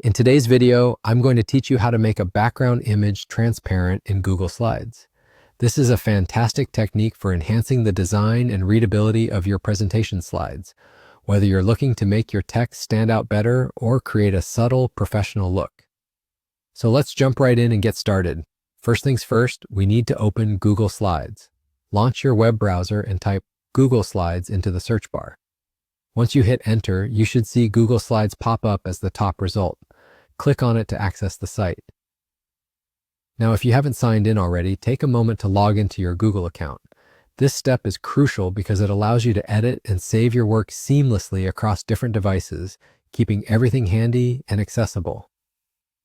In today's video, I'm going to teach you how to make a background image transparent in Google Slides. This is a fantastic technique for enhancing the design and readability of your presentation slides, whether you're looking to make your text stand out better or create a subtle, professional look. So let's jump right in and get started. First things first, we need to open Google Slides. Launch your web browser and type Google Slides into the search bar. Once you hit enter, you should see Google Slides pop up as the top result. Click on it to access the site. Now, if you haven't signed in already, take a moment to log into your Google account. This step is crucial because it allows you to edit and save your work seamlessly across different devices, keeping everything handy and accessible.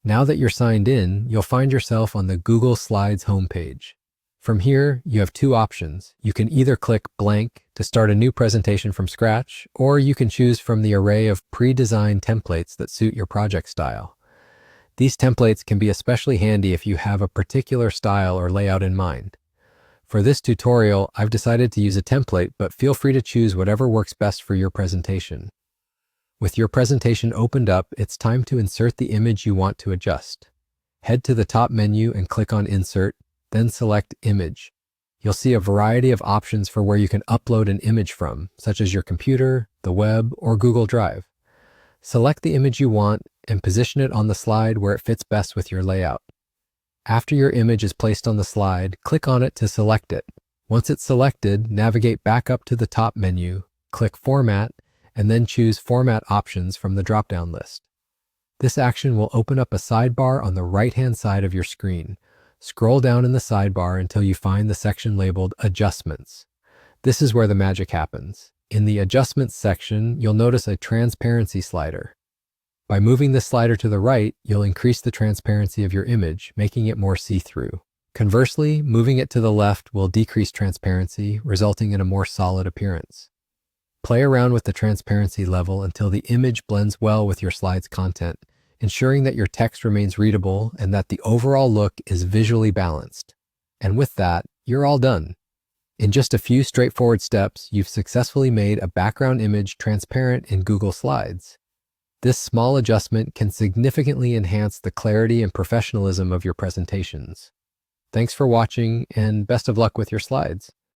Now that you're signed in, you'll find yourself on the Google Slides homepage. From here, you have two options. You can either click blank to start a new presentation from scratch, or you can choose from the array of pre-designed templates that suit your project style. These templates can be especially handy if you have a particular style or layout in mind. For this tutorial, I've decided to use a template, but feel free to choose whatever works best for your presentation. With your presentation opened up, it's time to insert the image you want to adjust. Head to the top menu and click on Insert, then select Image. You'll see a variety of options for where you can upload an image from, such as your computer, the web, or Google Drive. Select the image you want and position it on the slide where it fits best with your layout. After your image is placed on the slide, click on it to select it. Once it's selected, navigate back up to the top menu, click Format, and then choose Format Options from the drop-down list. This action will open up a sidebar on the right-hand side of your screen. Scroll down in the sidebar until you find the section labeled Adjustments. This is where the magic happens. In the Adjustments section, you'll notice a transparency slider. By moving this slider to the right, you'll increase the transparency of your image, making it more see-through. Conversely, moving it to the left will decrease transparency, resulting in a more solid appearance. Play around with the transparency level until the image blends well with your slide's content, ensuring that your text remains readable and that the overall look is visually balanced. And with that, you're all done. In just a few straightforward steps, you've successfully made a background image transparent in Google Slides. This small adjustment can significantly enhance the clarity and professionalism of your presentations. Thanks for watching, and best of luck with your slides.